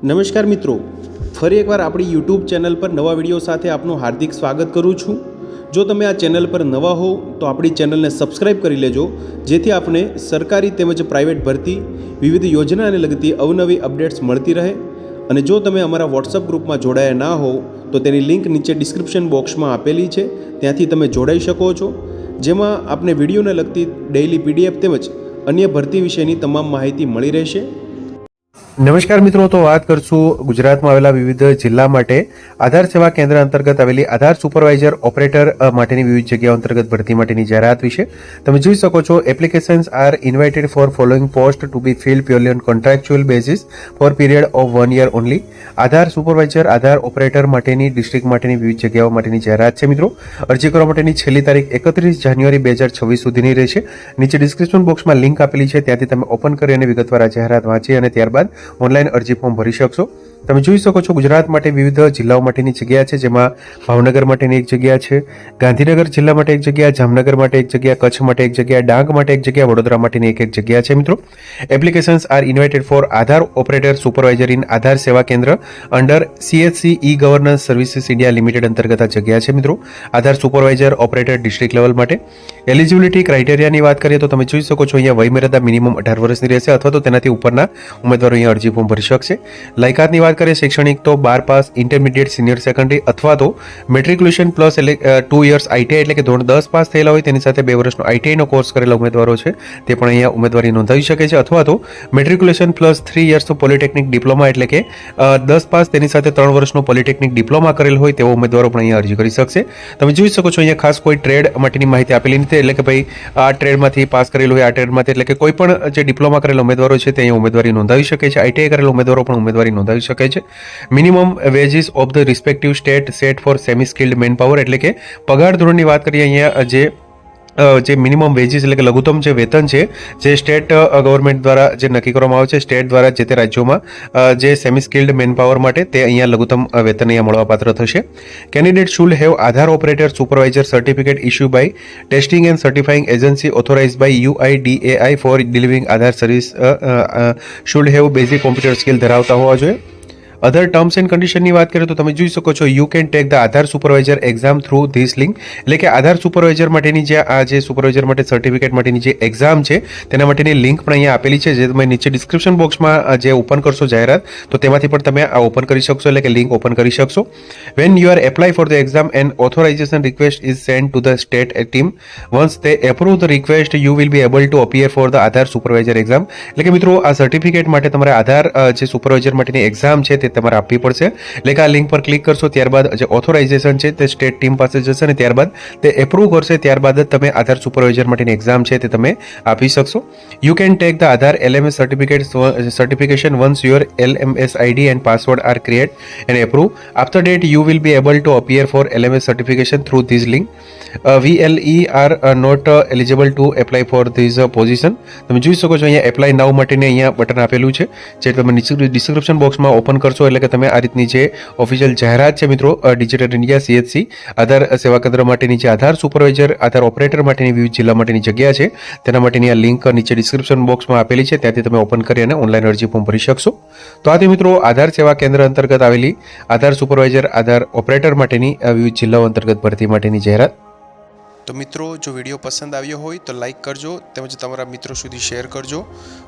નમસ્કાર મિત્રો, ફરી એકવાર આપણી યુટ્યુબ ચેનલ પર નવા વિડીયો સાથે આપનું હાર્દિક સ્વાગત કરું છું। જો તમે આ ચેનલ પર નવા હો તો આપણી ચેનલને સબસ્ક્રાઇબ કરી લેજો, જેથી આપને સરકારી તેમજ પ્રાઇવેટ ભરતી વિવિધ યોજનાને લગતી અવનવી અપડેટ્સ મળતી રહે। અને જો તમે અમારા વોટ્સઅપ ગ્રુપમાં જોડાયા ના હો તો તેની લિંક નીચે ડિસ્ક્રિપ્શન બોક્સમાં આપેલી છે, ત્યાંથી તમે જોડાઈ શકો છો, જેમાં આપને વિડીયોને લગતી ડેઇલી પીડીએફ તેમજ અન્ય ભરતી વિશેની તમામ માહિતી મળી રહેશે। નમસ્કાર મિત્રો, તો વાત કરશું ગુજરાતમાં આવેલા વિવિધ જિલ્લા માટે આધાર સેવા કેન્દ્ર અંતર્ગત આવેલી આધાર સુપરવાઇઝર ઓપરેટર માટેની વિવિધ જગ્યાઓ અંતર્ગત ભરતી માટેની જાહેરાત વિશે તમે જોઈ શકો છો। Applications are invited for following post to be filled purely on contractual basis for period of 1 year only. Aadhaar supervisor Aadhaar operator માટેની ડિસ્ટ્રિક્ટ માટેની વિવિધ જગ્યાઓ માટેની જાહેરાત છે મિત્રો। અરજી કરવા માટેની છેલ્લી તારીખ 31 જાન્યુઆરી 2026 સુધીની રહેશે। નીચે ડિસ્ક્રિપ્શન બોક્સમાં લિંક આપેલી છે, ત્યાંથી તમે ઓપન કરી અને વિગતવાર આ જાહેરાત વાંચી અને ત્યારબાદ ઓનલાઈન અરજી ફોર્મ ભરી શકશો। તમે જોઈ શકો છો ગુજરાત માટે વિવિધ જિલ્લાઓ માટેની જગ્યા છે, જેમાં ભાવનગર માટેની એક જગ્યા છે, ગાંધીનગર જિલ્લા માટે એક જગ્યા, જામનગર માટે એક જગ્યા, કચ્છ માટે એક જગ્યા, ડાંગ માટે એક જગ્યા, વડોદરા માટેની એક જગ્યા છે મિત્રો। Applications are invited for Aadhaar operator supervisor in Aadhaar Seva Kendra under CHC e governance services India limited અંતર્ગત આ જગ્યા છે મિત્રો। Aadhaar supervisor operator district level માટે એલિજિબિલિટી ક્રાઇટેરિયાની વાત કરીએ તો તમે જોઈ શકો છો અહીંયા વયમર્યાદા મિનિમમ 18 વર્ષની રહેશે અથવા તો તેનાથી ઉપરના ઉમેદવારો અહીંયા અરજી ફોર્મ ભરી શકશે। લાયકાતની વાત કરીએ શૈક્ષણિક તો 12 પાસ, ઇન્ટરમીડિયેટ, સિનિયર સેકન્ડરી અથવા તો મેટ્રિક્યુલેશન પ્લસ એટલે 2 years ITI એટલે કે ધોરણ 10 પાસ થયેલા હોય તેની સાથે 2 વર્ષનો ITI નો કોર્સ કરેલા ઉમેદવારો છે તે પણ અહીંયા ઉમેદવારી નોંધાવી શકે છે, અથવા તો matriculation plus 3 years polytechnic diploma એટલે કે 10 પાસ તેની સાથે 3 વર્ષનો પોલિટેકનિક ડિપ્લોમા કરેલ હોય તેવા ઉમેદવારો પણ અહીંયા અરજી કરી શકશે। તમે જોઈ શકો છો અહીંયા ખાસ કોઈ ટ્રેડ માટેની માહિતી આપેલી નથી, એટલે કે ભાઈ આ ટ્રેડમાંથી પાસ કરેલું હોય, આ ટ્રેડમાંથી એટલે કે કોઈ પણ જે ડિપ્લોમા કરેલા ઉમેદવારો છે તે અહીંયા ઉમેદવારી નોંધાવી શકે છે, ITI કરેલા ઉમેદવારો પણ ઉમેદવારી નોંધાવી શકે છે। Minimum wages of the respective state set for semi skilled manpower એટલે કે પગાર ધોરણની વાત કરીએ અહીંયા જે મિનિમમ વેજીસ એટલે કે લઘુત્તમ જે વેતન છે જે સ્ટેટ ગવર્મેન્ટ દ્વારા જે નક્કી કરવામાં આવે છે, સ્ટેટ દ્વારા જે તે રાજ્યોમાં જે સેમી સ્કિલ્ડ મેન પાવર માટે તે અહીંયા લઘુત્તમ વેતન અહીંયા મળવાપાત્ર થશે। Candidate should have Aadhaar operator supervisor certificate issue by testing and certifying agency authorise by UIDAI for delivering Aadhaar service should have basic computer skill ધરાવતા હોવા જોઈએ। અધર ટર્મ્સ એન્ડ કન્ડિશનની વાત કરીએ તો તમે જોઈ શકો છો you can take the Aadhaar supervisor exam through this link એટલે કે આધાર સુપરવાઇઝર માટેની જે આ જે સુપરવાઇઝર માટે સર્ટિફિકેટ માટેની જે એક્ઝામ છે તેના માટેની લિંક પણ અહીંયા આપેલી છે, જે તમે નીચે ડિસ્ક્રિપ્શન બોક્સમાં જે ઓપન કરશો જાહેરાત તો તેમાંથી પણ તમે આ ઓપન કરી શકશો, એટલે કે લિંક ઓપન કરી શકશો। When you are apply for the exam and authorisation request is send to the state team once they approve the request you will be able to appear for the Aadhaar supervisor exam એટલે કે મિત્રો આ certificate માટે તમારે આધાર જે supervisor માટેની exam છે તે તમારે આપવી પડશે, એટલે કે આ લિંક પર ક્લિક કરશો ત્યારબાદ જે ઓથોરાઇઝેશન છે તે સ્ટેટ ટીમ પાસે જશે અને ત્યારબાદ તે એપ્રુવ કરશે, ત્યારબાદ જ તમે આધાર સુપરવાઇઝર માટેની એક્ઝામ છે તે તમે આપી શકશો। You can take the Aadhaar LMS certification once your LMS ID and password are create and approve after that you will be able to appear for LMS certification through this link VLE are not eligible to apply for this position. તમે જોઈ શકો છો અહીંયા apply નાઉ માટેની અહીંયા button આપેલું છે, જે તમે ડિસ્ક્રિપ્શન બોક્સમાં ઓપન કરશો એટલે કે તમે આ રીતની જે ઓફિશિયલ જાહેરાત છે મિત્રો ડિજિટલ ઇન્ડિયા CHC આધાર સેવા કેન્દ્ર માટેની જે આધાર સુપરવાઇઝર આધાર ઓપરેટર માટેની વિવિધ જિલ્લા માટેની જગ્યા છે તેના માટેની આ લિંક નીચે ડિસ્ક્રિપ્શન બોક્સમાં આપેલી છે, ત્યાંથી તમે ઓપન કરી અને ઓનલાઈન અરજી ફોર્મ ભરી શકશો। તો આથી મિત્રો આધાર સેવા કેન્દ્ર અંતર્ગત આવેલી આધાર સુપરવાઇઝર આધાર ઓપરેટર માટેની વિવિધ જિલ્લાઓ અંતર્ગત ભરતી માટેની જાહેરાત। તો મિત્રો, જો વિડીયો પસંદ આવ્યો હોય તો લાઇક કરજો તેમજ તમારા મિત્રો સુધી શેર કરજો,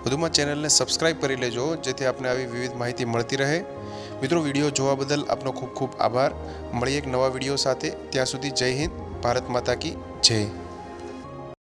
વધુમાં ચેનલને સબસ્ક્રાઇબ કરી લેજો, જેથી આપને આવી વિવિધ માહિતી મળતી રહે। મિત્રો, વિડીયો જોવા બદલ આપનો ખૂબ ખૂબ આભાર। મળીએ એક નવા વિડીયો સાથે, ત્યાં સુધી જય હિન્દ, ભારત માતા કી જય।